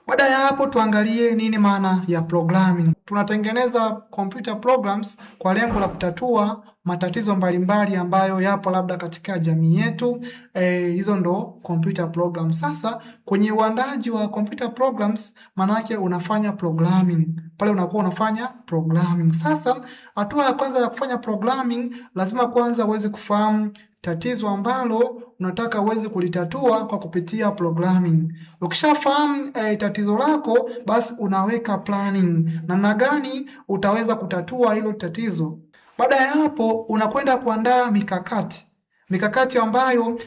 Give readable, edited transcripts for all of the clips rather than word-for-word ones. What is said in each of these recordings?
Baada ya hapo tuangalie nini maana ya programming. Tunatengeneza computer programs kwa lengo la kutatua matatizo mbalimbali ambayo yapo labda katika jamii yetu. Hizo ndo computer programs. Sasa kwenye uandaji wa computer programs, maana yake unafanya programming. Pale unakuwa unafanya programming. Sasa hatua ya kwanza ya kufanya programming, lazima kwanza uweze kufahamu tatizo ambalo unataka uweze kulitatua kwa kupitia programming. Ukishafahamu tatizo lako, basi unaweka planning, namna gani utaweza kutatua hilo tatizo. Baada ya hapo, unakwenda kuandaa mikakati ambayo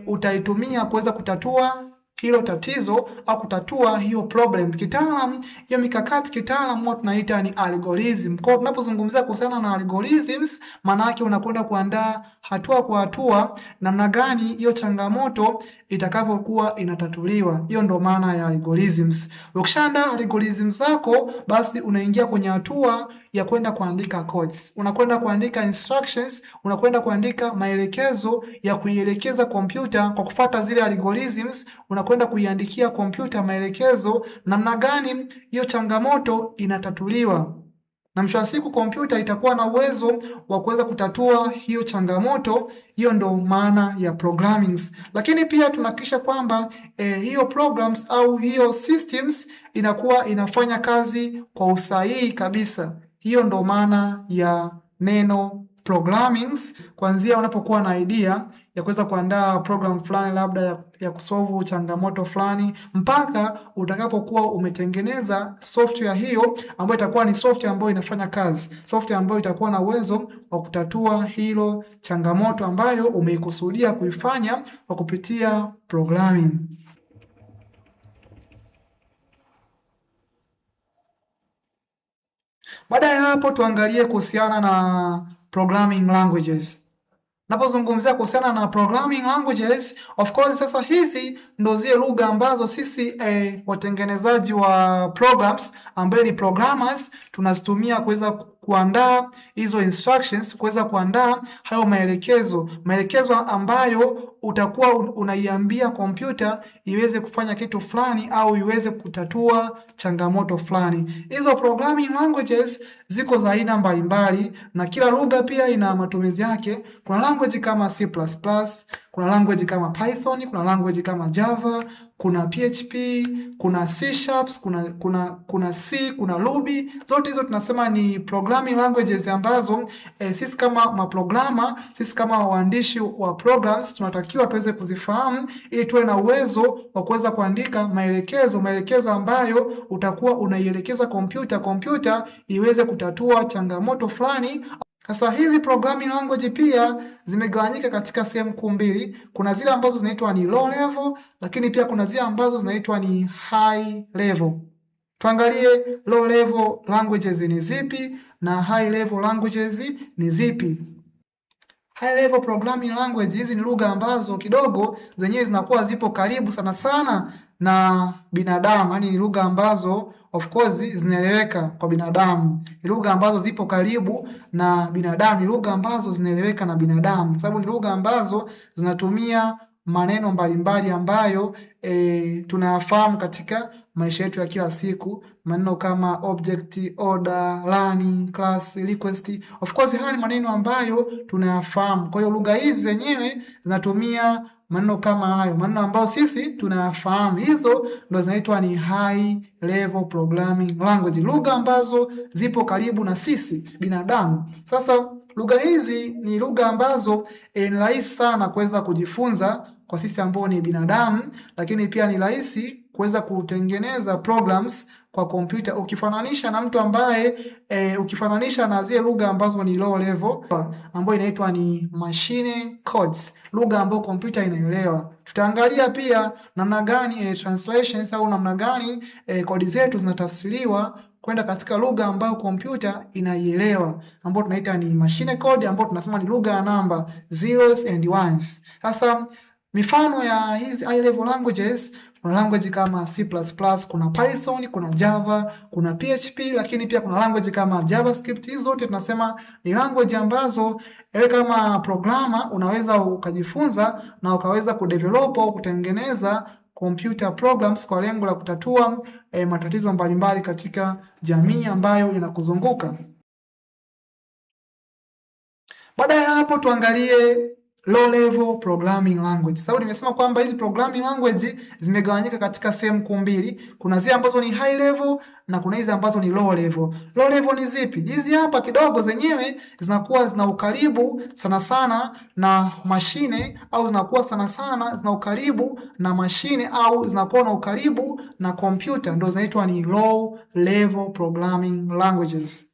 utaitumia kuweza kutatua hilo tatizo au kutatua hiyo problem. Kitaalam, hiyo mikakati kitaalam huwa tunaita ni algorithm. Kwa tunapozungumzia kuhusiana na algorithms, maana yake unakwenda kuandaa hatua kwa hatua namna gani hiyo changamoto itakavyokuwa inatatuliwa. Hiyo ndo maana ya algorithms. Ukishaandaa algorithms zako, basi unaingia kwenye hatua ya kwenda kuandika codes. Unakwenda kuandika instructions, unakwenda kuandika maelekezo ya kuielekeza kompyuta kwa kufuata zile algorithms, unakwenda kuiandikia kompyuta maelekezo namna gani hiyo changamoto inatatuliwa. Na mwisho wa siku kompyuta itakuwa na uwezo wa kuweza kutatua hiyo changamoto. Hiyo ndo maana ya programming. Lakini pia tunahakikisha kwamba hiyo programs au hiyo systems inakuwa inafanya kazi kwa usahihi kabisa. Hiyo ndo maana ya neno programming. Kuanzia unapokuwa na idea ya kuweza kuandaa program fulani labda ya kusolve changamoto fulani mpaka utakapokuwa umetengeneza software hiyo ambayo itakuwa ni software ambayo inafanya kazi, software ambayo itakuwa na uwezo wa kutatua hilo changamoto ambayo umeikusudia kuifanya kwa kupitia programming. Baada ya hapo tuangalie kuhusiana na programming languages. Napozungumzia kuhusiana na programming languages, of course sasa hizi ndo zile lugha ambazo sisi watengenezaji wa programs ambaye ni programmers tunazitumia kuweza kuandaa hizo instructions, kuweza kuandaa hayo maelekezo ambayo utakuwa unaiambia kompyuta iweze kufanya kitu fulani au iweze kutatua changamoto fulani. Hizo programming languages ziko za aina mbalimbali na kila lugha pia ina matumizi yake. Kuna language kama C++, kuna language kama Python, kuna language kama Java, kuna PHP, kuna C#, kuna C, kuna Ruby. Zote hizo tunasema ni programming languages ambazo sisi kama maprograma, sisi kama waandishi wa programs tunatakiwa tuweze kuzifahamu ili tuwe na uwezo wa kuweza kuandika maelekezo ambayo utakuwa unaielekeza kompyuta iweze kutatua changamoto fulani. Sasa hizi programming language pia zimegawanyika katika sehemu kuu mbili. Kuna zile ambazo zinaitwa ni low level, lakini pia kuna zile ambazo zinaitwa ni high level. Tuangalie low level languages ni zipi na high level languages ni zipi. High level programming language, hizi ni lugha ambazo kidogo zenyewe zinakuwa zipo karibu sana na binadamu. Yaani ni lugha ambazo of course zinaeleweka kwa binadamu. Ni lugha ambazo zipo karibu na binadamu, ni lugha ambazo zinaeleweka na binadamu. Sababu ni lugha ambazo zinatumia maneno mbalimbali ambayo tunayafahamu katika maisha yetu ya kila siku. Maneno kama object, order, learning, class, request. Of course haya ni maneno ambayo tunayafahamu. Kwa hiyo lugha hizi zenyewe zinatumia maneno kama hayo, maneno ambayo sisi tunayafahamu. Hizo ndo zinaitwa ni high level programming language, lugha ambazo zipo karibu na sisi binadamu. Sasa lugha hizi ni lugha ambazo ni rahisi sana kuweza kujifunza kwa sisi ambao ni binadamu, lakini pia ni rahisi kuweza kutengeneza programs kwa kompyuta ukifananisha na mtu ambaye ukifananisha na zile lugha ambazo ni low level ambayo inaitwa ni machine codes, lugha ambayo kompyuta inaelewa. Tutaangalia pia namna gani translations au namna gani kodi zetu zinatafsiriwa kwenda katika lugha ambayo kompyuta inaielewa, ambayo tunaita ni machine code, ambayo tunasema ni lugha ya namba, zeros and ones. Sasa mifano ya hizi high level languages, kuna language kama C++, kuna Python, kuna Java, kuna PHP, lakini pia kuna language kama JavaScript. Hizo zote tunasema ni language ambazo wewe kama programmer unaweza ukajifunza na ukaweza kudevelop au kutengeneza computer programs kwa lengo la kutatua matatizo mbalimbali katika jamii ambayo inakuzunguka. Baada ya hapo tuangalie low level programming language. Sababu nimesema kwamba hizi programming language zimegawanyika katika sehemu kuu mbili. Kuna zile ambazo ni high level na kuna hizi ambazo ni low level. Low level ni zipi? Hizi hapa kidogo zenyewe zinakuwa zina ukaribu sana sana na mashine, au zinakuwa sana sana zina ukaribu na mashine, au zinakuwa na ukaribu na kompyuta, ndio zinaitwa ni low level programming languages.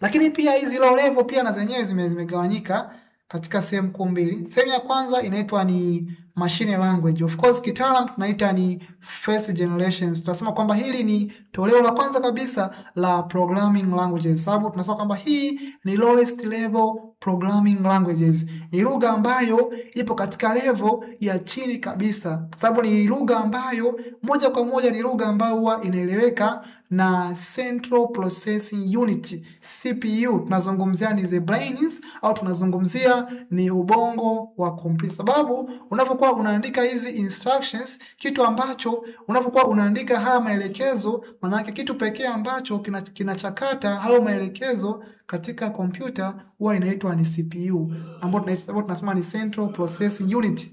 Lakini pia hizi low level pia na zenyewe zimegawanyika katika sehemu kuu mbili. Sehemu ya kwanza inaitwa ni machine language. Of course kitaalam tunaita ni first generations. Tunasema kwamba hili ni toleo la kwanza kabisa la programming languages. Sababu tunasema kwamba hii ni lowest level programming languages. Ni lugha ambayo ipo katika level ya chini kabisa. Sababu ni lugha ambayo moja kwa moja ni lugha ambayo huwa inaeleweka na Central Processing Unit, CPU. Tunazungumzia ni the brains, au tunazungumzia ni ubongo wa kompyuta. Sababu unapokuwa unaandika hizi instructions, kitu ambacho unapokuwa unaandika haya maelekezo, maana yake kitu pekee ambacho kinachakata hayo maelekezo katika kompyuta huwa inaitwa ni CPU, ambapo tunasema ni Central Processing Unit.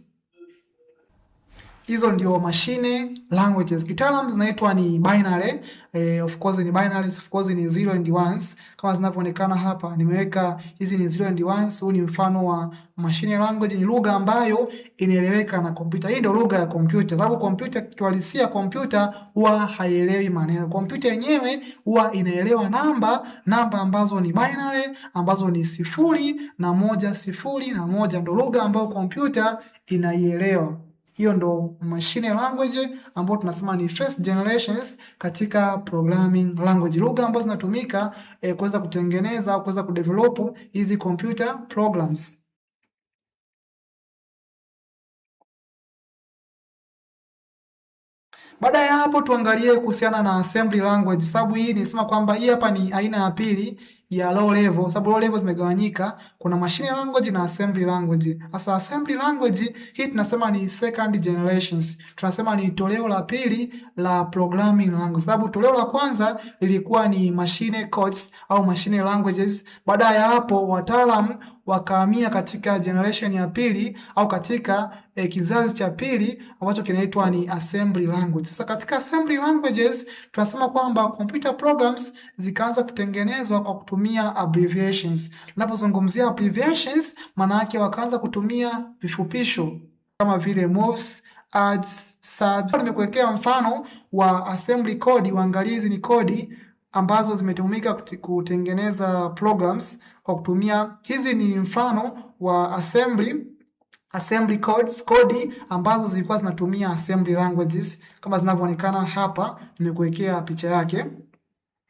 Hizo ndio machine languages. Kitaalamu zinaitwa ni binary. Of course ni binaries, of course ni 0 and 1s kama zinavyoonekana hapa. Nimeweka hizi ni 0 and 1s. Huu ni mfano wa machine language, ni lugha ambayo inaeleweka na kompyuta. Hii ndio lugha ya kompyuta. Sababu kompyuta kiuhalisia, kompyuta huwa haielewi maneno. Kompyuta yenyewe huwa inaelewa namba ambazo ni binary, ambazo ni 0 na 1, 0 na 1. Ndio lugha ambayo kompyuta inaielewa. Hiyo ndo machine language ambayo tunasema ni first generations katika programming language, lugha ambazo zinatumika kuweza kutengeneza au kuweza kudevelop hizi computer programs. Baada ya hapo tuangalie kuhusiana na assembly language, sababu hii nisema kwamba hii hapa ni aina ya pili ya low level, sababu low level zimegawanyika, kuna machine language na assembly language. Sasa assembly language hii tunasema ni second generations, tunasema ni toleo la pili la programming language, sababu toleo la kwanza lilikuwa ni machine codes au machine languages. Baada ya hapo wataalamu wakahamia katika generation ya pili au katika kizazi cha pili ambacho kinaitwa ni assembly language. Sasa katika assembly languages tunasema kwamba computer programs zikaanza kutengenezwa kwa kutumia abbreviations. Ninapozungumzia abbreviations, maana yake wakaanza kutumia vifupisho kama vile moves, adds, subs. Nimekuwekea mfano wa assembly code, uangalizi ni kodi ambazo zimetumika kutengeneza programs kwa kutumia. Hizi ni mfano wa assembly codes, kodi ambazo zilikuwa zinatumia assembly languages kama zinavyoonekana hapa, nimekuwekea picha yake.